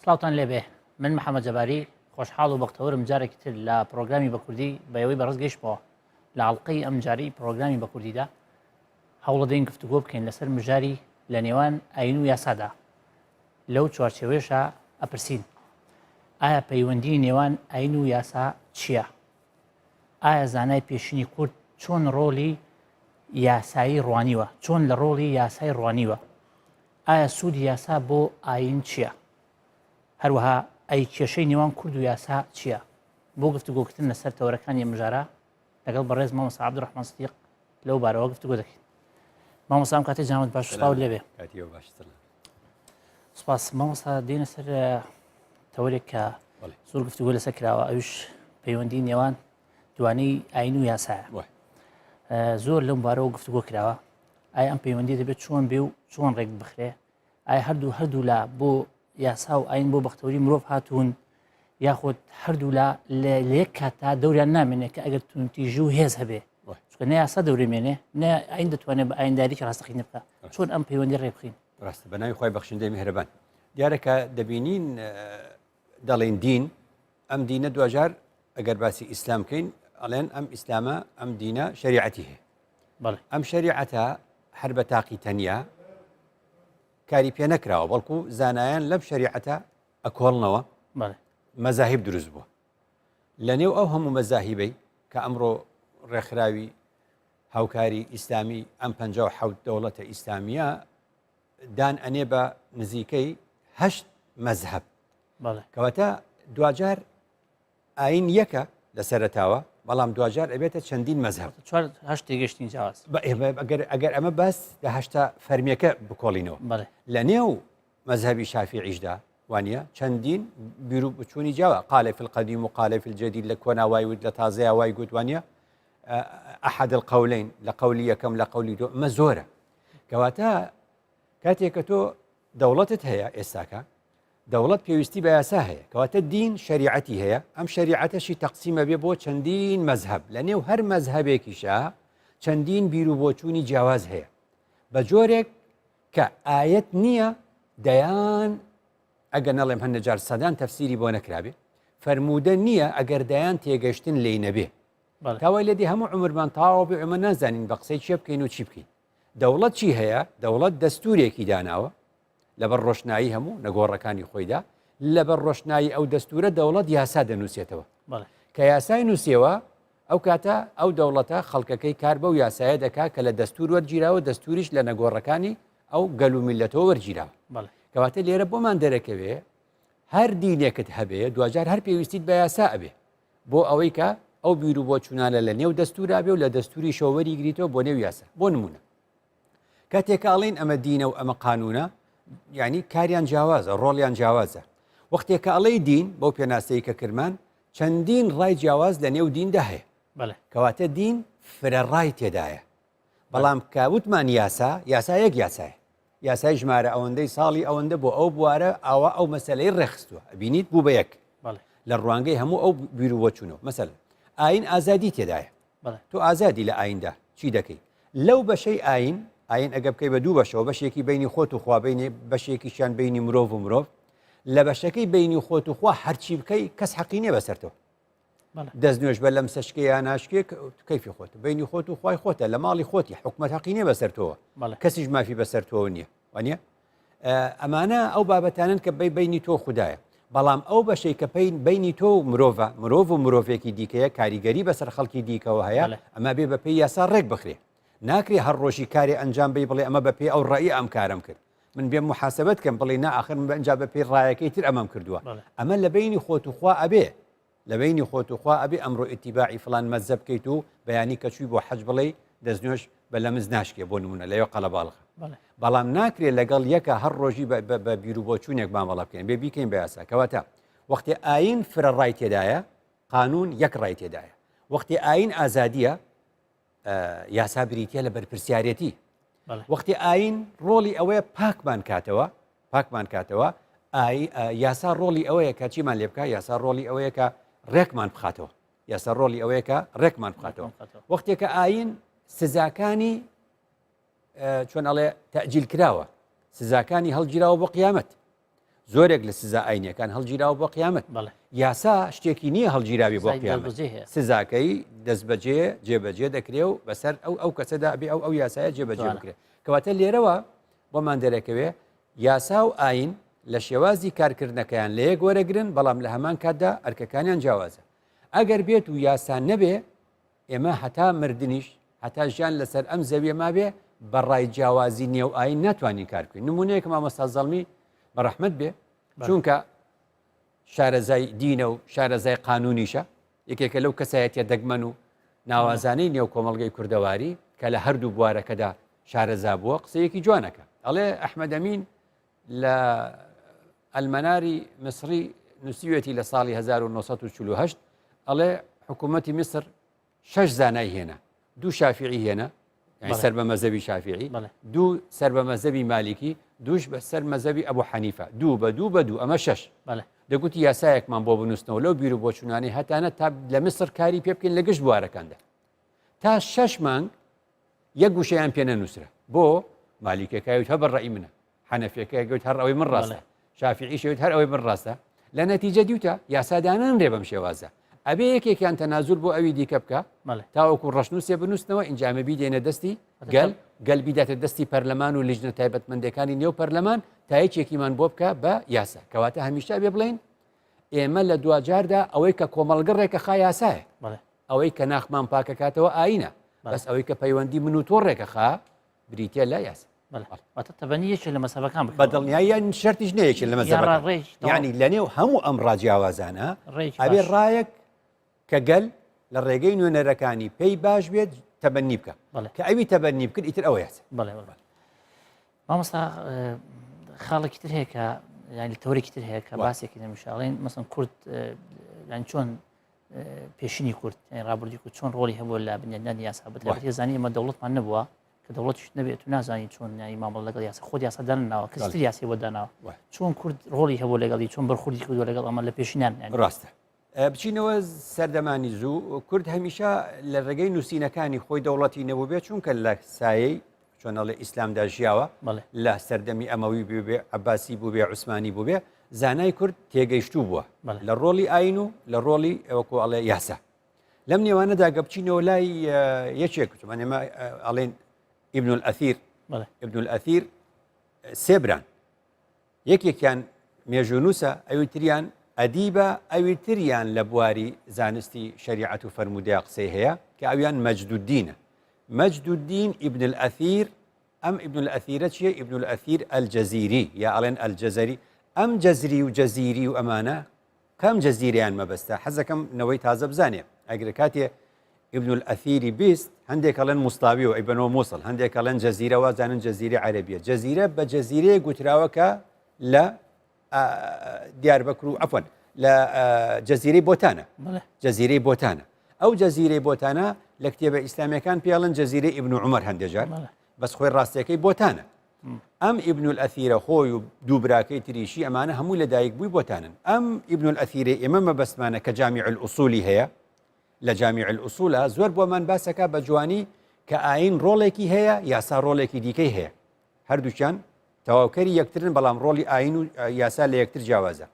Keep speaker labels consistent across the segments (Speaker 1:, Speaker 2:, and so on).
Speaker 1: سلااوان لێبێ من محەممەد جەباری خۆشحاڵ و بەختەوەرم جارێکی تر لە پرۆگرامی بە کوردی بەیەوەی بەڕز گەیشتەوە لە ئاڵلقەی ئەم جاری پرۆگرامی بە کوردیدا هەوڵە دەین گفتوگۆ بکەین لەسەر مژاری لە نێوان ئاین و یاسادا لەو چوارچێوێشە ئەپرسین ئایا پەیوەندی نێوان ئاین و یاسا چییە؟ ئایا زانای پێشینی کورد چۆن ڕۆلی یاسایی ڕوانیوە چۆن لە ڕۆڵی یاسای ڕوانیوە؟ ئایا سوودی یاسا بۆ ئاین چییە؟ هەروەها ئەی کێشەی نێوان کورد و یاسا چییە؟ بۆ گفتوگۆکردن لەسەر تەورەکانی مژارە لەگەڵ بەڕێز مامۆستا عەبدوڕەحمان سیدیق لەو بارەوە گفتوگۆ دەکەین. مامۆستام کاتێک جامت باش سڵاو لێبێ. سوپاس مامۆستا دێنە سەر تەورێک کە زۆر گفتوگۆ لەسەر کراوە ئەوش پەیوەندی نێوان دوانەی ئاین و یاسایە. زۆر لەم بارەوە گفتوگۆ کراوە ئایا ئەم پەیوەندی دەبێت چۆن بێ و چۆن ڕێک بخرێ؟ ئایا هەردوو لە بۆ یاسا و ئاین بۆ بەختەوەری مرۆڤ هاتوون یاخود هەردوو لە یەک کاتا دەوریان نامێنێت کە ئەگەر تونتیژی و هێز هەبێ چکە نە یاسا دەورێمێنێ نە ئاین دەتوانێت بە ئاینداریکی ڕاستەقینە بکە چۆن ئەم پەیوەندی ڕێ بخین؟
Speaker 2: ڕاستە بە ناوی خۆی بەخشندەی میهرەبان دیارەکە دەبینین دەڵێن دین ئەم دینە دوجار ئەگەر باسی ئیسلام بکەین ئەڵێن ئەم ئیسلامە ئەم دینە شریعەتی هەیە ئەم شریعەتە هەر بە تاقی تەنیا کاری پێ نەکراوە بەڵکو زانایان لەم شریعەتە ئەکۆڵنەوە مەزاهیب دروست بووە لە نێو ئەو هەموو مەزاهیبەی کە ئەمڕۆ ڕێکخراوی هاوکاری ئیسلامی ئەم 57 دەوڵەتە ئیسلامیە دان ئەنێ بە نزیکەی 8 مەزهەب کەواتە دوجار ئاین یەکە لە سەرەتاوە بەڵام دوجار ئەبێتە چەندین مەزهەب
Speaker 1: تێگەشتنی جیاواز
Speaker 2: ئەگەر ئەمە باس لە هەشتا فەرمیەکە بکۆڵینەوە لە نێو مەزهەبی شافعیشدا وانە چەندین بیرو بچوونی جاوە قالە فی القدیم و قالە فی الجدید لە کۆناوای ود لە تازەیە وای گوت وانە ئەحد القولین لە قولی یەکەم لە قولی دو ئەمە زۆرە کەواتە کاتێک کە تۆ دەوڵەتت هەیە ئێستاکە دەوڵەت پێویستی بە یاسا هەیە کەواتە دین شریعەتی هەیە ئەم شریعەتەشی تەقسیمە بێ بۆ چەندین مەزهەب لە نێو هەر مەزهەبێکیشە چەندین بیر و بۆچوونی جیاواز هەیە بە جۆرێک کە ئایەت نییە دەیان ئەگەر نەڵێم هەندە جار سەدان تەفسیری بۆ نەکرابێ فەرموودە نییە ئەگەر دەیان تێگەشتن لێی نەبێ تاوای لێدی هەموو عمرمان تاوە بێ ئەمە نازانین بە قسەی چێ بکەین و چی بکەین دەوڵەت چی هەیە دەوڵەت دەستورێکی داناوە لەبەر ڕۆشنایی هەموو نەگۆڕەکانی خۆیدا لەبەر ڕۆشنایی ئەو دەستورە دەوڵەت یاسا دەنووسێتەوە کە یاسای نووسێەوە ئەو کاتە ئەو دەوڵەتە خەڵکەکەی کار بەو یاسایە دەکا کە لە دەستور وەرگیراوە دەستوریش لە نەگۆڕەکانی ئەو گەل و میلەتەوە وەرگیراوە کەواتە لێرە بۆمان دەرەکەوێ هەر دینێکت هەبێ دوجار هەر پێویستیت بە یاسا ئەبێ بۆ ئەوەی کە ئەو بیر و بۆ چونانە لە نێو دەستورا بێ و لە دەستوری شەوەری گریتەوە بۆ نێو یاسا بۆ نمونە کاتێکە ئەڵێن ئەمە دینە و ئەمە قانونە یعنی کاریان جیاوازە ڕۆڵیان جیاوازە وەختێکە ئەڵەی دین بەو پێناسەی کە کرمان چەندین ڕای جیاواز لە نێو دیندا هەیە کەواتە دین فرەڕای تێدایە بەڵام کاوتمان یاسا یەک یاسایە یاسای ژمارە ئەوەندەی ساڵی ئەوەندە بۆ ئەو بوارە ئاوا ئەو مەسەلەی ڕێخستووە بینیت بوو بە یەک لە ڕوانگەی هەموو ئەو بیر و بۆچوونەوە مەسەل ئاین ئازادی تێدایە تۆ ئازادی لە ئایندا چی دەکەی لەو بەشەی ئاین ئەگە بکەی بە دوو بەشەوە بەشێکی بینی خۆت و خوابینی بەشێکیشیان بینی مرۆڤ و مرۆڤ لە بەشەکەی بینی خۆت و خوا هەرچی بکەی کەس حەقی نییە بەسەرتەوە دەست نوێژ بە لەم سەشکەی یان ناشکێک کەیفی خۆت بینی خۆت و خوای خۆتە لە ماڵی خۆتی حکومەت حەقی نییە بەسەرتەوە کەسیش مافی بەسەرتەوە نییە وانە ئەمانە ئەو بابەتانن کە بینی تۆ خوددایە بەڵام ئەو بەشەی کە بینی تۆ مرۆڤ و مرۆڤێکی دیکەیە کاریگەری بەسەر خەڵکی دیکەوە هەیە ئەمە بێ بە پێی یاسا ڕێک بخرێ ناکرێ هەر ڕۆژی کاری ئەنجام بی بڵێ ئەمە بە پێی ئەو ڕێی ئەم کارم کرد من بێ محاسبەت کەم بڵێ ناخر من بەنجا بە پێی ڕایەکەی تر ئەمەم کردووە ئەمە لە بینی خۆت و خوا ئەبێ لە بینی خۆت و خوا ئەبێ ئەمڕۆ ئیتیباعی فلان مەزهەب بکەیت و بەیانی کە چووی بۆ حەج بڵێ دەستنوێژ بە لەمز ناشکێ بۆ نمونە لەوێ قەڵەباڵغە بەڵام ناکرێت لەگەڵ یەکە هەر ڕۆژی بە بیر و بۆچوونێک مامەڵە بکەین بێ بیکەین بە یاسا کەواتە وەختی ئاین فرەڕای تێدایە قانون یەک ڕای تێدایە وەختی ئاین ئازادیە یاسا بریتە لە بەرپرسیارەتی وەختی ئاین ڕۆڵی ئەوەیە پاکمان کاتەوە یاسا ڕۆڵی ئەوەیە کە چیمان لێ بکە یاسا ڕۆڵی ئەوەیە کە ڕێکمان بخاتەوە یاسا ڕۆڵی ئەوەیە کە ڕێکمان بخاتەوە وەختێکە ئاین سزاکانی چۆن ئەڵێ تەعجیل کراوە سزاکانی هەڵگیراوە بۆ قیامەت زۆرێک لە سزا ئاینەکان هەڵگیراوە بۆ قیامەت یاسا شتێکی نییە هەڵگیراوی بۆ قیامەت سزاکەی دەست بەجێ جێبەجێ دەکرێ و بەسەر ئەو کەسەدا بێ ئەو یاسایە جێبەجێ بکرێت کەواتە لێرەوە بۆمان دەرەکەوێ یاسا و ئاین لە شێوازی کارکردنەکەیان لە یەک وەرەگرن بەڵام لە هەمان کاتدا ئەرکەکانیان جیاوازە ئەگەر بێت و یاسان نەبێ ئێمە هەتا مردنیش هەتا ژیان لەسەر ئەم زەویە ما بێ بەڕای جیاوازی نێو ئاین ناتوانین کارکردین نمونەیەک مامۆستا زەڵمی بەڕەحمەت بێ چونکە شارەزای دینە و شارەزای قانونیشە یەکێکە لەو کەسایەتە دەگمەن و ناوازانەی نێو کۆمەڵگەی کوردەواری کە لە هەردوو بوارەکەدا شارەزا بووە قسەیەکی جوانەکە ئەڵێ ئەحمەد ئەمین لە ئەلمەناری مسری نووسیوێتی لە ساڵی 1948 ئەڵێ حکوومەتی میسر 6 زانای هێنا 2 شافعی هێنا سەر بە مەزەبی شافعی 2 سەر بە مەزەبی مالیکی دوش بە سەر مەزەبی ئەبوو حەنیفە 2 بە 2 بە 2 ئەمە 6 دەگوتی یاسایەکمان بۆ بنووسنەوە لەو بیر و بۆچوونانی هەتانە تا لە مسر کاری پێ بکەین لە گشت بوارەکاندا تا 6 مانگ یەک گوشەیان پێ نەنووسرە بۆ مالیکەکەوت هە بەڕێی منە حەنەفیەکەگوت هەر ئەوەی من ڕاستە شافعی شەوت هەر ئەوەی من ڕاستە لە نەتیجە دیوتە یاسادانان رێ بەم شێوازە ئەبێ یەکێکیان تەنازول بۆ ئەوی دیکە بکە تاوەکو ڕەشنووسێ بنووسنەوە ئینجامە بیدێنە دەستی گەل بیداتە دەستی پەرلەمان و لیژنە تایبەتمەندەکانی نێو پەرلەمان تا یەکێکیمان بۆ بکە بە یاسا کەواتە هەمیشە بێ بڵێن ئێمە لە دوجاردا ئەوەی کە کۆمەڵگەڕێکە خا یاسایە ئەوەی کە ناخمان پاکەکاتەوە ئاینە بەس ئەوەی کە پەیوەندی من و تۆڕێکە خا بریتە لە یاسا
Speaker 1: تەبەنیەکی لە مەسەبەکان
Speaker 2: بەدڵنیاییان شەرتیش نەیەکی لە مەزەبەکان یعنی لەنێو هەموو ئەم ڕاجیاوازانە ئەبێ ڕایەک کە گەل لە ڕێگەی نوێنەرەکانی پێی باش بێت تەبەنی بکە کە ئەوی تەبەنی بکرد ئیتر ئەوە یاسا
Speaker 1: مامۆستا خاڵێکی تر هەیە کە ینی تەورێکی تر هەیە کە باسێکی دەمیشاڵین مەسن کورد یان چۆن پێشینی کورد ڕابردی و چۆن ڕۆلی هەبوو لە بنیادنانی یاسا بێت لە زانی ئەمە دەوڵەتمان نەبووە کە دەوڵەتیش نەبێت و نازانی چۆن یانی مامەڵ لەگەڵ یاسا خۆ یاسادانناوە کەستر یاسی بۆ داناوە چۆن کورد ڕۆلی هەبوو لەگەڵی چۆن بەرخوردی کردووە لەگەڵ ئەمە لە پێشینان
Speaker 2: ڕاستە بچینەوە سەردەمانی زوو کورد هەمیشە لە ڕێگەی نووسینەکانی خۆی دەوڵەتی نەبوو بێت چونکە لە سایەی چۆنەڵێ ئیسلامدا ژیاوە لە سەردەمی ئەمەوی بێ عەباسی بوو بێ عوسمانی بوو بێ زانای کورد تێگەیشتوو بووە لە ڕۆلی ئاین و لە ڕۆلی ئەوەکو ئەڵێ یاسا لەم نێوانەدا گەبچینەوە لای یەکێک ئێمە ئەڵێن ئیبن الئەثیر سێ بران یەکێکیان مێژوونووسە ئەوی تریان ئەدیبە ئەوی تریان لە بواری زانستی شریعەت و فەرموودەیە قسەی هەیە کە ئەویان مەجدودینە مەجدودین ئیبن الئەثیر ئەم ئیبن الئەثیرە چییە ئیبن الئەثیر ئەلجەزیری یا ئەڵێن ئەلجەزەری ئەم جەزری و جەزیری و ئەمانە کەم جەزیریان مەبەستە حەزەکەم نەوەی تازە بزانێ ئەگەر کاتێ ئیبن الئەثیری بیست هەندێک ئەڵێن موستاوی و ئیبنەوە مووسڵ هەندێک ئەڵێن جەزیرە وازانن جەزیرە عەرەبیە جەزیرە بە جەزیرەیە گوتراوەکە لە دیاربەکر و عەفوەن لە جەزیرەی بۆتانە جەزیرەی بۆتانە ئەو جەزیرەی بۆتانە لە کتێبە ئیسلامیەکان پێڵن جەزیرەی ئیبن عومەر هەندێجار بەس خۆی ڕاستیەکەی بۆتانە ئەم ئیبن الئەثیرە خۆی و دوو براکەی تریشی ئەمانە هەموو لە دایک بووی بۆتانن ئەم ئیبن الئەثیرە ئێمە مەبەستمانە کە جامیع الئوسولی هەیە لە جامیع الئوسولە زۆر بۆمان باسەکە بە جوانی کە ئاین ڕۆڵێکی هەیە یاسا ڕۆڵێکی دیکەی هەیە هەردووچیان تەواوکەری یەکترن بەڵام ڕۆڵی ئاین و یاسا لە یەکتر جیاوازە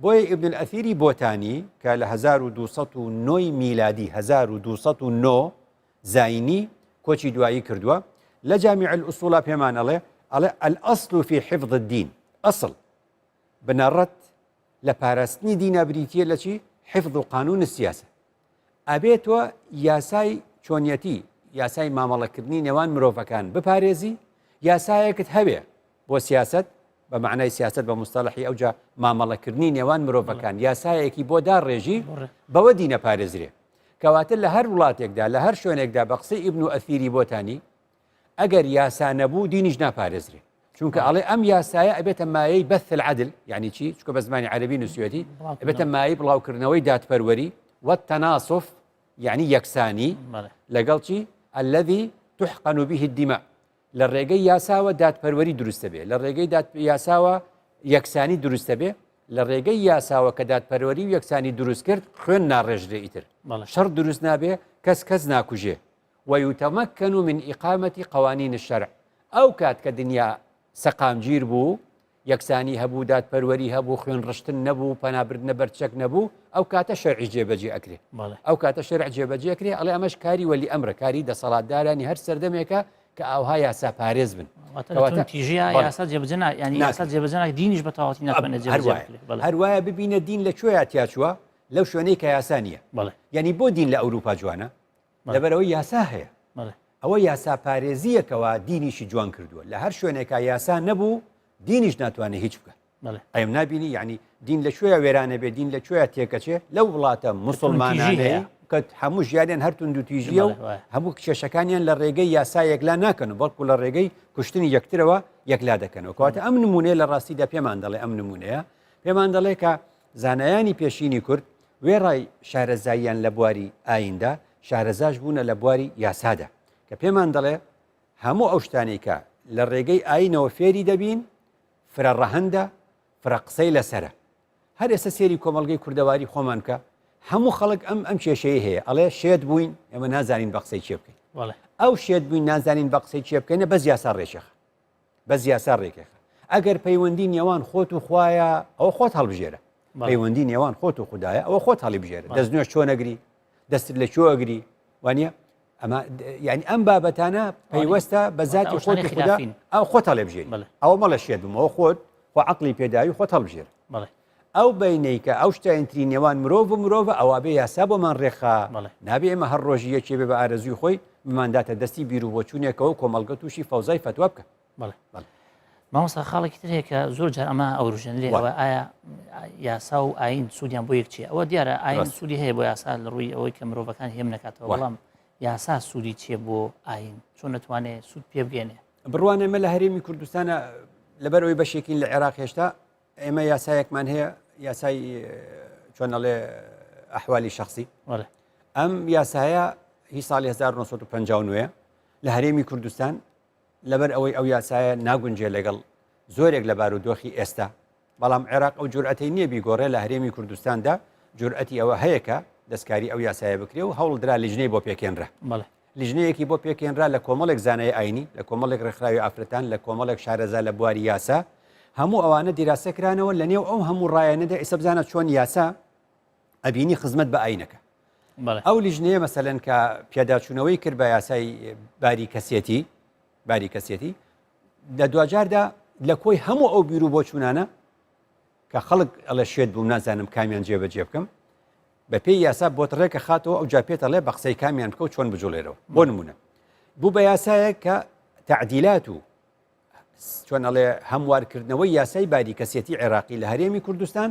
Speaker 2: بۆیە ئیبن الئەثیری بۆتانی کە لە 1209 میلادی 1209 زاینی کۆچی دوایی کردووە لە جامیع الئوسوڵا پێمان ئەڵێ الأصل في حفظ الدين أصل بنەڕەت لە پاراستنی دینە بریتیە لە چی حفظ و قانون السیاسة ئەبێتەوە یاسای چۆنیەتی یاسای مامەڵەکردنی نێوان مرۆڤەکان بپارێزی یاسایەکت هەبێ بۆ سیاست بە معنای سیاست بە مستەڵحی ئەوجا مامەڵەکردنی نێوان مرۆڤەکان یاسایەکی بۆ داڕێژی بەوە دینە پارێزرێ کەواتر لە هەر وڵاتێکدا لە هەر شوێنێکدا بە قسەی ئیبن ئەثیری بۆتانی ئەگەر یاسا نەبوو دینیش ناپارێزرێ چونکە ئەڵێ ئەم یاسایە ئەبێتە مایەی بەث العەدل یعنی چی چونکە بە زمانی عەرەبی نووسیوەتی ئەبێتە مایەی بڵاوکردنەوەی دادپەروەری والتناصف یعنی یەکسانی لەگەڵ چی الذي تحقن به الدماء لە ڕێگەی یاساوە دادپەروەری دروستە بێ لە ڕێگەی یاساوە یەکسانی دروستە بێ لە ڕێگەی یاساوە کە دادپەروەری و یەکسانی دروست کرد خوێن ناڕێژرێ ئیتر شەڕ دروست نابێ کەس ناکوژێ ويتمكن من إقامة قوانين الشرع أو كات كدنيا سقامجير بو یەکسانی هەبوو دادپەروەری هەبوو خوێن ڕشتن نەبوو پەنابردنە بەرچەک نەبوو ئەو کاتە شەرعی جێبەجێ ئەکرێ ئەو کاتە شەرع جێبەجێکرێ ئەڵێ ئەمەش کاری وەلی ئەمرە کاری دەسەڵاتدارانی هەر سەردەمێکە کە ئاوها یاسا پارێز بن
Speaker 1: تیژیا یاسا جێبەجێ ینی یاسا جێبەجێ دینیش بە تەواوی ناتوانێت جێبەجێ
Speaker 2: هەروایە ببینە دین لە کوێ تیاچووە لەو شوێنەی کە یاسا نییە یعنی بۆ دین لە ئەوروپا جوانە لەبەرەوەی یاسا هەیە ئەوە یاسا پارێزیەکەوە دینیشی جوان کردووە لە هەر شوێنێکە یاسا نەبوو دینیش ناتوانێت هیچ بکە ئەم نبینی یعنی دین لە کوێ وێرانە بێ دین لە کوێ تێکەچێ لەو وڵاتە مسلمانانەیە کە هەموو ژیانیان هەر تونند و تیژیە و هەموو کێشەکانیان لە ڕێگەی یاسایەکلا ناکەن و بەڵکو لە ڕێگەی کوشتنی یەکترەوە یەکلا دەکەنەوە کەواتە ئەم نمونەیە لە ڕاستیدا پێمان دەڵێ ئەم نمونەیە پێمان دەڵێ کە زانایانی پێشینی کورد وێڕای شارەزاییان لە بواری ئایندا شارەزاش بوونە لە بواری یاسادا کە پێمان دەڵێ هەموو ئەو شتانی کە لە ڕێگەی ئاینەوە فێری دەبین فرە ڕەهەندە فرە قسەی لەسرە هەر ئێستا سێری کۆمەڵگەی کوردەواری خۆمان کە هەموو خەڵک ئەم کێشەیە هەیە ئەڵێ شێت بووین ئێمە نازانین بە قسەی چێ بکەین ئەو شێت بووین نازانین بە قسەی چێ بکەینە بەس یاسا ڕێکێخە بەس یاسا ڕێکێخە ئەگەر پەیوەندی نێوان خۆت و خوایە ئەوە خۆت هەڵبژێرە پەیوەندی نێوان خۆت و خوددایە ئەوە خۆت هەڵی بژێرە دەستنوێش چۆ نەگری دەستت لە چۆ ئەگری وانە ئەمە یعنی ئەم بابەتانە پەیوەستە بە ذاتی خۆتی خوددا ئەو خۆت هەڵێ بژێری ئەوە مەڵە شێت بوومەوە خۆت خۆ عەقڵی پێداوی خۆت هەڵبژێرە ئەو بینەیکە ئەو شتایەنتری نێوان مرۆڤ و مرۆڤە ئەوە بێ یاسا بۆمان ڕێخا نابێ ئێمە هەر ڕۆژی یەکێ بێ بە ئارەزوی خۆی بمانداتە دەستی بیر و بۆچوونێکەوە کۆمەڵگە تووشی فەوزای فتوا بکە
Speaker 1: مامۆستا خاڵێکی تر هەیە کە زۆر جار ئەمە ئەوروژەن لێەوە ئایا یاسا و ئاین سوودیان بۆ یەکچیە ئەوە دیارە ئاین سوودی هەیە بۆ یاسا لە ڕووی ئەوەی کە مرۆڤەکان هێم نکاتەوە بەڵام یاسا سوودی چیە بۆ ئاین چۆن نتوانێت سوود پێ بگەێنێ
Speaker 2: بڕوانە ئێمە لە هەرێمی کوردستانە لەبەرەوەی بەشێکین لە عێراق هێشتا ئێمە یاسایەکمان هەیە یاسای چۆنەڵێ ئەحوالی شخصی ئەم یاسایە هی ساڵی 1950 لە هەرێمی کوردستان لەبەر ئەوەی ئەو یاسایە ناگونجێ لەگەڵ زۆرێک لە بارودۆخی ئێستا بەڵام عێراق ئەو جورئەتەی نییە بیگۆڕێ لە هەرێمی کوردستاندا جورئەتی ئەوە هەیە کە دەستکاری ئەو یاسایە بکرێ و هەوڵدرا لیژنەی بۆ پێکێنرا لیژنەیەکی بۆ پێکێنرا لە کۆمەڵێک زانای ئاینی لە کۆمەڵێک ڕێکخراوی ئافرەتان لە کۆمەڵێک شارەزا لە بواری یاسا هەموو ئەوانە دیراسەکرانەوە لە نێو ئەو هەموو ڕایەنەدا ئێستا بزانە چۆن یاسا ئەبینی خزمەت بە ئاینەکە ئەو لیژنەیە مەسەلەن کە پێداچوونەوەی کرد بە یاسای باری کەسێتی لە دوجاردا لە کۆی هەموو ئەو بیر و بۆچوونانە کە خەڵک ئەڵە شێت بووم نازانم کامیان جێبەجێ بکەم بە پێی یاسا بۆتڕێکە خاتەوە ئەو جاپێتەڵێ بە قسەی کامیان بکە و چۆن بجوڵێرەوە بۆ نمونە بوو بە یاسایە کە تعدیلات و چۆن ئەڵێ هەموارکردنەوەی یاسای باری کەسێتی عێراقی لە هەرێمی کوردستان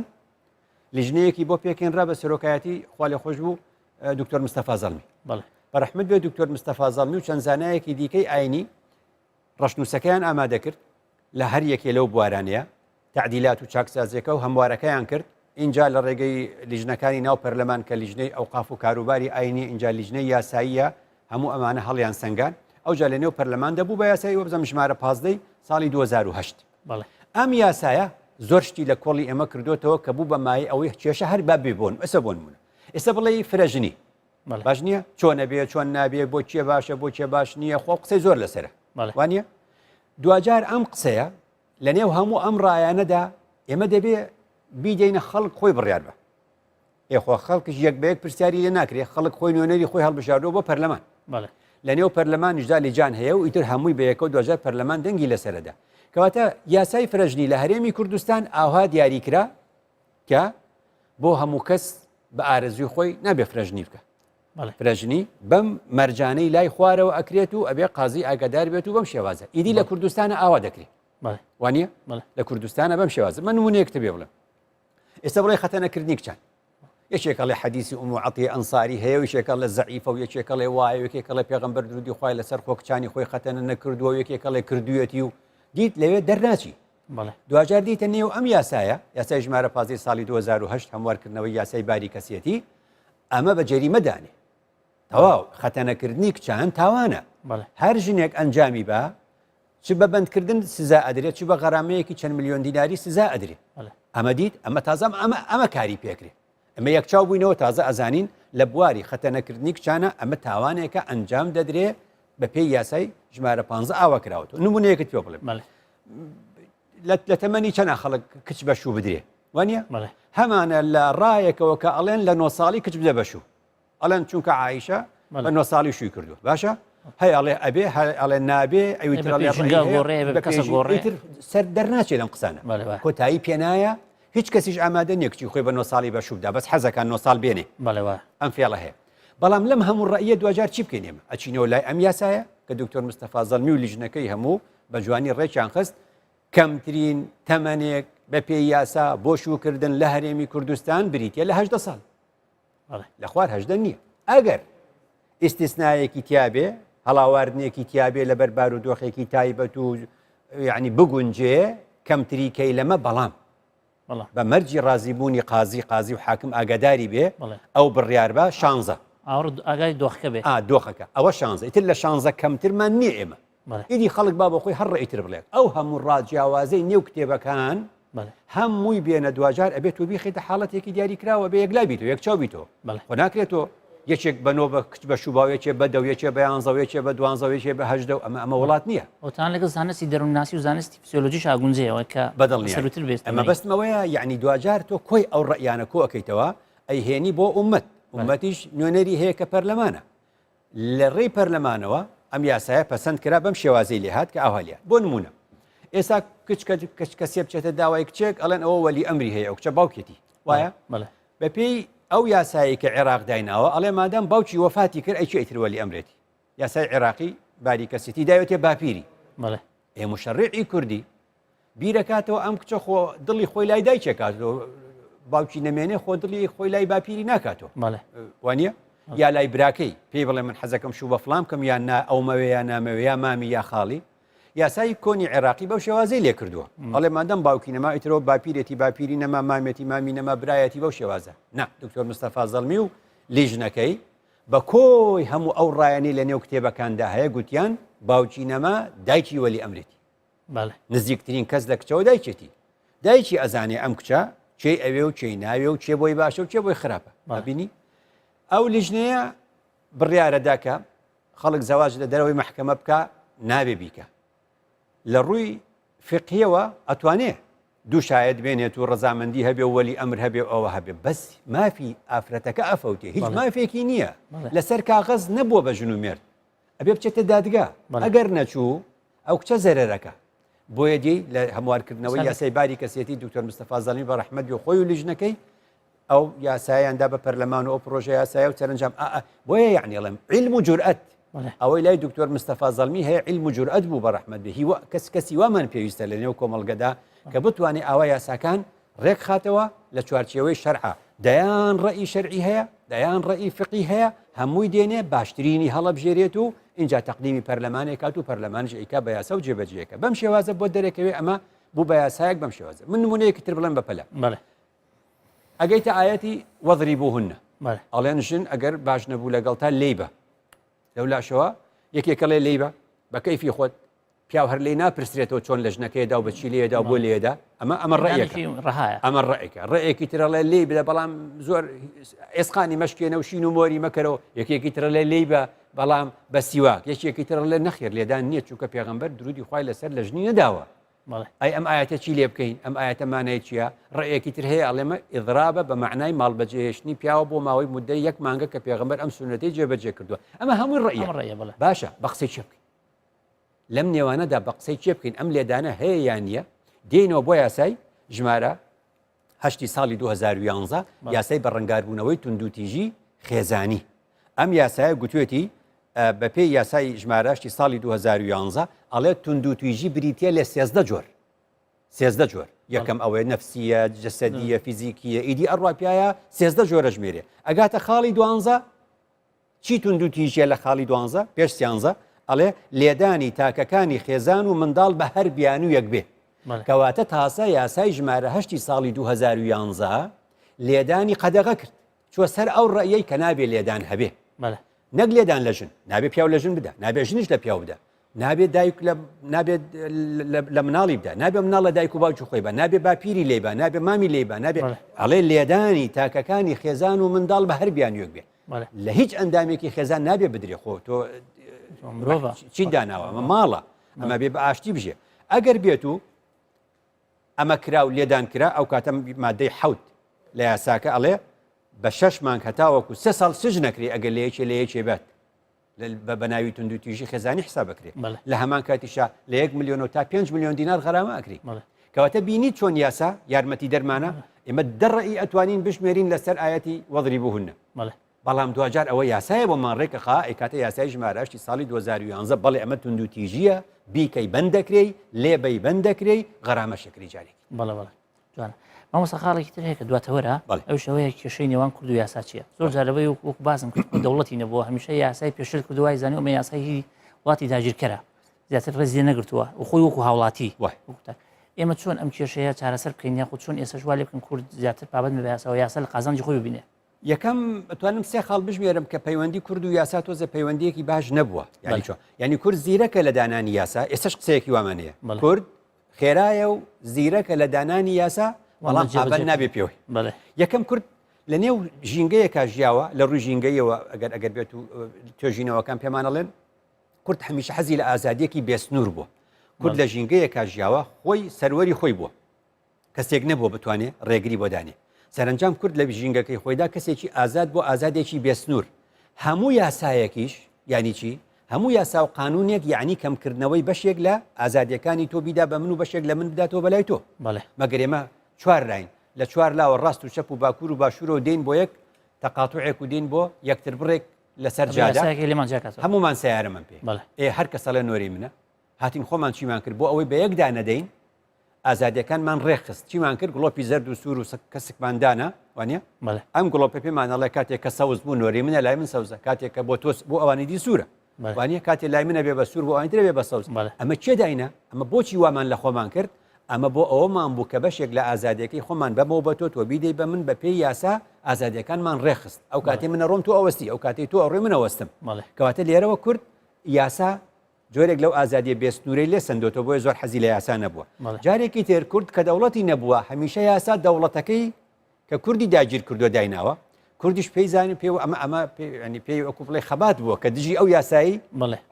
Speaker 2: لیژنەیەکی بۆ پێکێنرا بە سەرۆکایەتی خوا لێ خۆش بوو دکتۆر مستەفا زەڵمی بەڕەحمەت بێ دکتۆر مستەفا زەڵمی و چەند زانایەکی دیکەی ئاینی ڕەشنووسەکەیان ئامادە کرد لە هەر یەکێ لەو بوارانەیە تعدیلات و چاکسازیەکە و هەموارەکەیان کرد اینجا لە ڕێگەی لیژنەکانی ناو پەرلەمان کە لیژنەی ئەوقاف و کاروباری ئاینی اینجا لیژنەی یاساییە هەموو ئەمانە هەڵیان سەنگان ئەوجا لە نێو پەرلەمان دەبوو بە یاسایی وە بزەم ژمارە 15 ساڵی 2008 ئەم یاسایە زۆر شتی لە کۆڵی ئێمە کردوتەوە کە بوو بە مای ئەوەی کێشە هەر با بێبوون ئەسە بۆ نمونە ئێستا بڵێ فرەژنی باش نییە چۆنە بێ چۆن نابێ بۆ چیە باشە بۆ چێ باش نییە خۆ قسەی زۆر لەسرە وانە دوجار ئەم قسەیە لە نێو هەموو ئەم ڕایانەدا ئێمە دەبێ بیدەینە خەڵک خۆی بڕیار بە ئێخۆ خەڵکش یەک بە یەک پرسیاری لێ ناکرێت خەڵک خۆی نوێنەری خۆی هەڵبژاردەوە بۆ پەرلەمان لە نێو پەرلەمانیشدا لێجان هەیە و ئیتر هەمووی بە یەکەوە دوجار پەرلەمان دەنگی لەسەرەدا کەواتە یاسای فرەژنی لە هەرێمی کوردستان ئاها دیاریکرا کە بۆ هەموو کەس بە ئارەزوی خۆی نابێ فرەژنی بکە فرەژنی بەم مەرجانەی لای خوارەوە ئەکرێت و ئەبێ قازی ئاگادار بێت و بەم شێوازە ئیدی لە کوردستانە ئاوا دەکرێت وانە لە کوردستانە بەم شێوازە من نمونەیەکتە بێ بڵێم ئێستا بڵێ خەتەنەکردنی کچان یەکێکە لە حەدیسی ئوم عەتیە ئەنساری هەیە و یەکێکە لە زەعیفە و یەکێکە لێ وایە یەکێکە لە پێغەمبەر درودی خوای لەسەر خۆ کچانی خۆی خەتەنە نەکردووە و یەکێکە لێ کردوویەتی و دیت لەوێ دەرناچی دوجار دیتە نێو ئەم یاسایە یاسای ژمارە 15 ساڵی 2008 هەموارکردنەوەی یاسای باری کەسێتی ئەمە بە جەریمەدانێ تەواو خەتەنەکردنی کچان تاوانە هەر ژنێک ئەنجامی بە چ بە بەندکردن سزا ئەدرێت چ بە غەرامەیەکی چەند ملیۆن دیناری سزا ئەدرێت ئەمە دیت ئەمە تازەم ئەمە کاری پێکرێت ئەمە یەکچاو بووینەوە تازە ئەزانین لە بواری خەتەنەکردنی کچانە ئەمە تاوانێکە ئەنجام دەدرێت بە پێی یاسای ژمارە 15 ئاوا کراوەوە نمونەیەکت پێ بڵێ لە تەمەنی چەند خەڵک کچ بەشوو بدرێ وانە
Speaker 1: بەڵێ
Speaker 2: هەمانە لە ڕایەکەوە کە ئەڵێن لە 9 ساڵی کچ بدە بەشوو ئەڵێن چونکە عایشە بە 9 ساڵی شووی کردو باشە هەی ئەڵێ ئەبێ ئەڵێ نابێ ئەویتر سەر دەرناچێت لەم قسانە کۆتایی پێنایە هیچ کەسیش ئامادە نییە کچی خۆی بە 9 ساڵی بەشوودا بەس حەزەکان 9 ساڵ بێنێ ئەم فێڵە هەیە بەڵام لەم هەموو ڕەیە دوجار چی بکەینێمە ئەچینەوە لای ئەم یاسایە کە دکتۆر مستەفا زەڵمی و لیژنەکەی هەموو بە جوانی ڕێکیان خست کەمترین تەمەنێک بە پێی یاسا بۆ شوکردن لە هەرێمی کوردستان بریتە لە 18 ساڵ لە خوار 18 نییە ئەگەر ئیسtisنایەکی تیابێ هەڵاواردنێکی تیابێ لە بەربار و دۆخێکی تایبەت و یعنی بگونجێ کەمتریکەی لەمە بەڵام بە مەرجی ڕازیبوونی قازی و حاکم ئاگاداری بێ ئەو بڕیار بە 16
Speaker 1: ئاگای دۆخەکە بێ
Speaker 2: دۆخەکە ئەوە 16 ئیتر لە 16 کەمترمان نییە ئێمە ئیدی خەڵک با بە خۆی هەر ڕێیتر بڵێ ئەو هەموو ڕاجیاوازەی نێو کتێبەکان هەمووی بێنە دوجار ئەبێت و بیخیتە حاڵەتێکی دیاری کراوە بە یەکلا بیتەوە یەک چاو بیتەوە خۆ ناکرێتەوە یەکێک بەنۆ بە کچ بە شوباوێکێ بە دەوێکێ بە 11 بە 12 بە 8 ئەمە وڵات نییە
Speaker 1: ئەوتان لەگەڵ زانستی دەروونناسی و زانستی فسیۆلۆژیش ئاگونجەیەوە کە
Speaker 2: بەدڵنیسەرتر بێت ئەمە بەستمەوەیە یعنی دوجار تۆ کۆی ئەو ڕەیانە کۆ ئەەکەیتەوە ئەیهێنی بۆ ئومەتیش نوێنەری هەیە کە پەرلەمانە لە ڕێی پەرلەمانەوە ئەم یاسایە پەسەند کرا بەم شێوازەی لێهات کە ئاهالە بۆ نمونە ئێستا کەسێ بچێتە داوای کچێک ئەڵێن ئەوە وەلی ئەمری هەیە ئەو کچە باوکێتی وایە بەپێی ئەو یاسایی کە عێراق دایناوە ئەڵێ مادەم باوکی وەفاتی کرد ئەیچی ئیتر وەلی ئەمرێتی یاسای عێراقی باری کەسێتی داوێتێ باپیری ئێ مشەڕعی کوردی بیرەکاتەوە ئەم کچە خۆ دڵی خۆی لای دایکێکاتەوە باوکی نەمێنێ خۆ دڵی خۆی لای باپیری ناکاتەوە وانە یا لای براکەی پێی بڵێ من حەزەکەم شوو بە فڵام کەم یان ئەومەوێ یا نامەوێ یا مامی یا خاڵی یاسای کۆنی عێراقی بەو شێوازەی لێ کردووە ئەڵێ مادەم باوکی نەما ئیترەوە باپیرێتی باپیری نەما مامێتی مامی نەما برایەتی بەو شێوازە نا دکتۆر مستەفا زەڵمی و لیژنەکەی بە کۆی هەموو ئەو ڕایەنی لە نێو کتێبەکاندا هەیە گوتیان باوکی نەما دایکی وەلی ئەمرێتی نزیکترین کەس لە کچەوە دایکێتی دایکی ئەزانێ ئەم کچە چێ ئەوێ و چێ ناوێ و چێ بۆی باشە و چێ بۆی خراپە ببینی ئەو لیژنەیە بڕیارەداکە خەڵک زەواج لە دەرەوەی مەحکەمە بکە نابێ بیکە لە ڕووی فقهیەوە ئەتوانێ دوو شاید بێنێت و ڕەزامەندی هەبێ و وەلی ئەمر هەبێ ئەوە هەبێ بەس مافی ئافرەتەکە ئەفەوتێ هیچ مافێکی نییە لەسەر کاغەز نەبووە بە ژن و مێرد ئەبێ بچێتە دادگا ئەگەر نەچوو ئەو کچە زەرەرەکە بۆیە دی لە هەموارکردنەوەی یاسای باری کەسێتی دکتۆر مستەفا زەڵمی بە ڕەحمەت و خۆی و لیژنەکەی ئەو یاسایاندا بە پەرلەمان و ئەو پرۆژە یاسایە و سەرنجام بۆیە یعنی ئەڵێم علم و جورئەت ئەوەی لای دکتۆر مستەفا زەڵمی هەیە علم و جورئەت بوو بە ڕەحمەت بێ هیوا کەسی وامان پێویستە لە نێو کۆمەڵگەدا کە بتوانێت ئاوا یاساکان ڕێک خاتەوە لە چوارچێوەی شەرعە دەیان ڕەئی شەرعی هەیە دەیان ڕەئی فقی هەیە هەمووی دێنێ باشترینی هەڵەبژێرێت و اینجا تەقدیمی پەرلەمانێک کات و پەرلەمانش ئیکا بە یاسا و جێبەجێیەکە بەم شێوازە بۆ دەرەکەوێ ئەمە بوو بە یاسایەک بەم شێوازە من نمونەیەکی تر بڵێم بەپەلە ئەگەیتە ئاەتی وەضری بووهنە ئەڵێن ژن ئەگەر باش نەبوو لەگەڵ تا لێی بە لەولاشەوە یەکێکەڵێ لێی بە بە کەیفی خۆت پیاو هەر لێی ناپرسرێتەوە چۆن لە ژنەکەیدا و بەچی لێدا بۆ لێدا ئەمە ڕێیەکە ئەمە ڕێیەکە ڕێیەکی ترەڵێ لێی بدە بەڵام زۆر ئێسقانی مەشکێنە و شین و مۆری مەکەرەوە یەکێکی ترەڵێ لێی بە بەڵام بە سیواک یەکێکی ترەڵێ نەخێر لێدان نییە چونکە پێغەمبەر درودی خوای لەسەر لە ژنی نەداوە ئەی ئەم ئاەتە چی لێ بکەین ئەم ئاەتەمانەیە چییە ڕێیەکی تر هەیە ئەڵێمە ئیضرابە بە معنای ماڵبەجێهێشتنی پیاوە بۆ ماوەی مدەی یەک مانگە کە پێغەمبەر ئەم سونەتەی جێبەجێ کردووە ئەمە هەمووی ڕێیە باشە بە قسەی چێ بکەین لەم نێوانەدا بە قسەی چێ بکەین ئەم لێدانە هەیە یان نییە دێنەوە بۆ یاسای ژمارە 8 ساڵی 2011 یاسای بەڕەنگاربوونەوەی توندوتیژی خێزانی ئەم یاسایە گوتوێتی بە پێی یاسای ژمارەشتی ساڵی 2011 ئەڵێ توندوتیژی بریتە لە 13 جۆر یەکەم ئەوەیە نەفسیە جەسەدیە فیزیکیە ئیدی ئەڕواپیایە 13 جۆرە ژمێرێ ئەگاتە خاڵی 12 چی توندوتیژیە لە خاڵی 12 پێش 13 ئەڵێ لێدانی تاکەکانی خێزان و منداڵ بە هەر بیان و یەک بێ کەواتە تاسە یاسای ژمارە 8 ساڵی 2011 لێدانی قەدەغە کرد چوە سەر ئەو ڕەیەی کە نابێ لێدان هەبێ نەک لێدان لە ژن نابێ پیاو لە ژن بدە نابێ ژنیش لە پیاو بدە نابێت دایک نابێت لە مناڵی بدە نابێ مناڵ لە دایک و باوکی خۆی بە نابێ باپیری لێبە نابێ مامی لێبە نابێ ئەڵێ لێدانی تاکەکانی خێزان و منداڵ بە هەر بیان یەک بێ لە هیچ ئەندامێکی خێزان نابێ بدرێ خۆ تۆ چی داناوە ئەمە ماڵە ئەمە بێ بە ئاشتی بژێ ئەگەر بێت و ئەمە کرا و لێدان کرا ئەو کاتە مادەی حەوت لە یاساکە ئەڵێ بە 6 مانگ هەتاوەکو 3 ساڵ سژ نەکری ئەگەر لە یەکێ بێت بە ناوی تونند و تیژی خێزانی حساب بکرێت لە هەمان کاتیشا لە 1 ملیۆن تا 5 ملیۆن دینار غەرامە ئەکری کەواتە بینی چۆن یاسا یارمەتی دەرمانە ئێمە دەڕئی ئەتوانین بشمێرین لەسەر ئاەتی وەضری بووهنە بەڵام دوجار ئەوە یاسایە بۆمان ڕێکە خا ئەکاتە یاسای ژمارەشتی ساڵی 2011 بەڵێ ئەمە تونند و تیژیە بیکەی بەندەکرێی لێبەی بەندەکرێی غەرامە شەکری جارێک
Speaker 1: بەڵێ جوانە مامۆستا خاڵێکی تر هەیە کە دواتەوەرە ئەو شەوەیە کێشەی نێوان کورد و یاسا چییە زۆر جارەبەی وەکو باسم کرد دەوڵەتی نەبووە هەمیشە یاسای پێشتر کردووای زانانی ئەمە یاسای وڵاتی داگیرکەرە زیاتر ڕێزیە نەگرتووە و خۆی وەکو هاوڵاتی ئێمە چۆن ئەم کێشەیە چارەسەر بکەین یاخود چۆن ئێستا وا لێ بکەن کورد زیاتر پابەند بە یاسا و یاسا لە قازانجی خۆی ببینێ
Speaker 2: یەکەم ئەتوانم 3 خاڵ بژمێرم کە پەیوەندی کورد و یاسا تۆزە پەیوەندیەکی باش نەبووە یعنی چۆن یعنی کورد زیرەکە لە دانانی یاسا ئێستش قسەیەکی وامانەیە کورد خێرایە و زیرەکە لە دانانی یاسا بەڵام پابەند نابێ پێوەی یەکەم کورد لە نێو ژینگەیەکە ژیاوە لە ڕووی ژینگەیەوە ئەگەر بێت و توێژینەوەکان پێمانەڵێن کورد هەمیشە حەزی لە ئازادیەکی بێسنوور بووە کورد لە ژینگەیەکە ژیاوە خۆی سەروەری خۆی بووە کەسێک نەبووە بتوانێت ڕێگری بۆ دانێ سەرنجام کورد لە ژینگەکەی خۆیدا کەسێکی ئازاد بۆ ئازادێکی بێسنوور هەموو یاسایەکیش یعنی چی هەموو یاسا و قانونێک یعنی کەمکردنەوەی بەشێک لە ئازادیەکانی تۆ بیدا بە من و بەشێک لە من بداتەوە بەلای تۆ مەگەر ئێمە 4 لاین لە 4 لاوە ڕاست و چەپ و باکوور و باشوورەوە دێن بۆ یەک تەقاتوعێک و دێن بۆ یەکتر بڕێک لەسەر جادا هەمومان سیارەمان پێ هەر کەسە لە نۆری منە هاتین خۆمان چیمان کرد بۆ ئەوەی بە یەکدا نەدەین ئازادیەکانمان ڕێخست چیمان کرد گڵۆپی زەرد و سوور و کەسکماندانە وانە ئەم گڵۆپە پێمانەڵێ کاتێک کە سەوز بوو نۆری منە لای من سەوزە کاتێککە بۆ تۆس بۆ ئەوانی دی سوورە وانە کاتێک لای منە بێ بە سوور بۆ ئەوانترە بێ بە سەوز ئەمە چێداینە ئەمە بۆچی وامان لە خۆمان کرد ئەمە بۆ ئەوەمان بوو کە بەشێک لە ئازادیەکەی خۆمان بەمەوە بە تۆ بیدەی بە من بە پێی یاسا ئازادیەکانمان ڕێخست ئەو کاتێ منە ڕۆم تۆ ئەوەستی ئەو کاتێک تۆ ئەڕێ منەوەستم کەواتە لێرەوە کورد یاسا جۆرێک لەو ئازادیە بێسنوورەی لێ سندۆتەوە بۆی زۆر حەزی لە یاسا نەبووە جارێکی تر کورد کە دەوڵەتی نەبووە هەمیشە یاسا دەوڵەتەکەی کە کوردی داگیر کردو دایناوە کوردیش پێی زانین پێ ئەمە پێی وەکو بڵێ خەبات بووە کە دژی ئەو یاسایی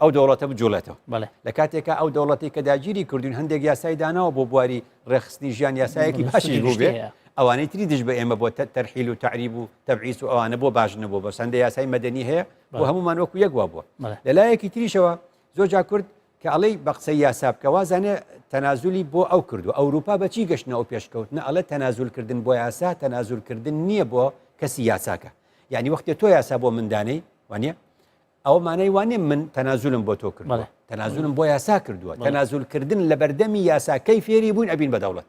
Speaker 2: ئەو دەوڵەتە بجوڵێتەوە لە کاتێکە ئەو دەوڵەتی کە داگیری کردوین هەندێک یاسایی داناوە بۆ بواری ڕێخستنی ژیان یاسایەکی باشی بوو بێ ئەوانەی تری دژ بە ئێمە بۆ تەرحیل و تعریب و تەبعیس و ئەوانە بۆ باش نەبوو بە سەندە یاسای مەدەنی هەیە بۆ هەمومان وەکو یەک وا بووە لەلایەکی تریشەوە زۆر جا کورد کە ئەڵەی بە قسەی یاسا بکەوا زانێ تەنازولی بۆ ئەو کردو ئەوروپا بەچی گەشتنەوە پێشکەوتنە ئەڵێ تەنازولکردن بۆ یاسا تەنازولکردن نییە بۆ کەسی یاساکە یعنی وەختێ تۆ یاسا بۆ مندانەی وانە ئەو مانای وانێ من تەنازولم بۆ تۆ کردووە تەنازولم بۆ یاسا کردووە تەنازولکردن لە بەردەمی یاسا کەی فێری بووین ئەبین بە دەوڵەت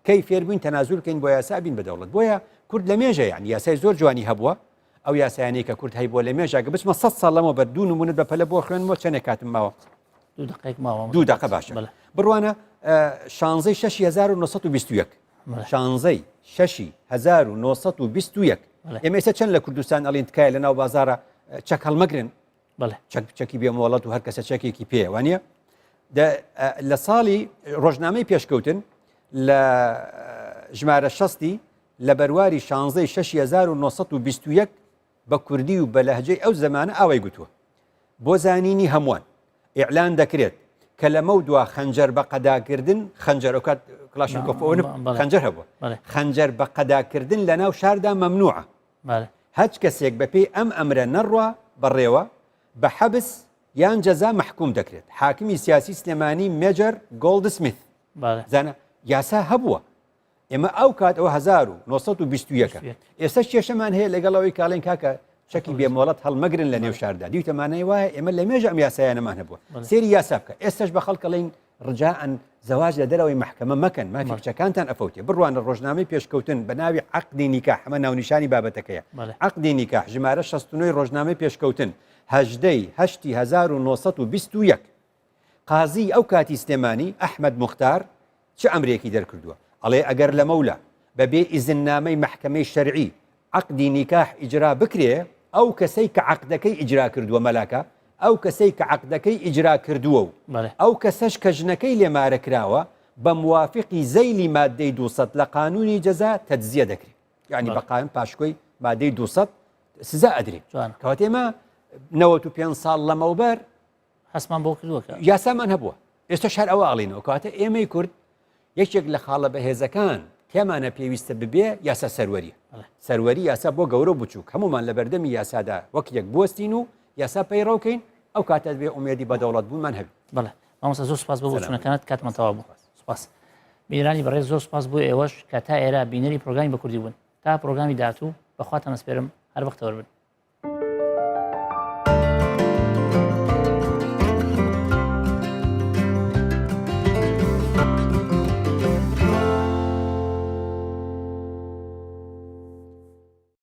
Speaker 2: کەی فێر بووین تەنازولکەین بۆ یاسا بین بە دەوڵەت بۆیە کورد لە مێژە یعنی یاسای زۆر جوانی هەبووە ئەو یاسایانەی کە کورد هەی بۆ لە مێژاگە بچمە 100 ساڵ لەمەوە بەر دوو نمونەت بە پەلە بۆ خوێنمەوە چەندێک کاتم ماوە 2 دقیقە باشە بڕوانە 16 1921 16 1921 ئێمە ئێستا چەند لە کوردستان ئەڵین تکایە لە ناو بازارە چەک هەڵمەگرن چەکی بێمەوەڵەت و هەر کەسە چەکێکی پێ وانە لە ساڵی ڕۆژنامەی پێشکەوتن لە ژمارە 60 لە بەرواری 16 1921 بە کوردی و بە لەهجەی ئەو زمانە ئاوای گوتووە بۆ زانینی هەمووان ئیعلان دەکرێت کە لەمە دووە خەنجەر بە قەداکردن خەنجەر ئەوکات کلاشنکۆف خەنجەر هەبووە خەنجەر بە قەداکردن لە ناو شاردا مەمنوعە هەچ کەسێک بەپێی ئەم ئەمرە نەڕوا بەڕێوە بە حەبس یان جەزا محکوم دەکرێت حاکمی سیاسی سلێمانی مێجەر گۆڵدسمیت زانە یاسا هەبووە ئێمە ئەو کات ئەوە 1921 ئێستا کێشەمان هەیە لەگەڵەوەی کاڵێن کاکە چەکی بێمۆڵەت هەڵمەگرن لە نێو شاردا دیوتەمانەی وایە ئێمە لە مێژە ئەم یاسایانەمان هەبووە سێری یاسا بکە ئێستش بە خەڵکەڵین ڕجاءن زەواج لە دەرەوەی محکەمە مەکەن مافی کچەکانتان ئەفەوتێ بڕوانە ڕۆژنامەی پێشکەوتن بە ناوی عەقدی نیکاح ئەمە ناونیشانی بابەتەکەیە عەقدی نیکاح ژمارە 69 ڕۆژنامەی پێشکەوتن 1921 قازی ئەو کاتی سلێمانی ئەحمەد موختار چه ئەمرێکی دەرکردووە ئەڵێ ئەگەر لە مەولە بەبێ ئیزننامەی محکەمەی شەرعی عەقدی نیکاح ئیجرا بکرێ ئەو کەسەی کە عەقدەکەی ئیجرا کردووە مەلاکە ئەو کەسەی کە عەقدەکەی ئیجرا کردووە و ئەو کەسەش کە ژنەکەی لێمارە کراوە بە موافقی زەیلی مادەی 200 لە قانونی جەزا تەجزیە دەکرێت یعنی بە قانون پاشکۆی مادەی 200 سزا ئەدرێت کەواتە ئێمە 95 ساڵ لەمەوبەر
Speaker 1: هەسمان بۆ کردووە
Speaker 2: یاسامان هەبووە ئێستا شار ئەوە ئاڵینەوە کەواتە ئێمەی کورد یەکێک لە خاڵە بەهێزەکان تێمانە پێویستە ببێ یاسا سەروەریە سەروەری یاسا بۆ گەورە بچووک هەمومان لە بەردەمی یاسادا وەک یەک بوەستین و یاسا پەیڕەوکەین ئەو کاتە بێ ئومێدی بە دەوڵەت بوومان هەبێت.
Speaker 1: بەڵێ مامۆستا زۆر سپاس بۆ چونەکانت کاتمەتەوا بوو. سپاس بیرانی بەڕێز زۆر سپاس بۆ ئێوەش کە تا ئێرە بینەری پرۆگرامی بە کوردی بوون تا پرۆگرامی داهاتوو بەخواتان ئەسپێرم هەر وەختەوە بن.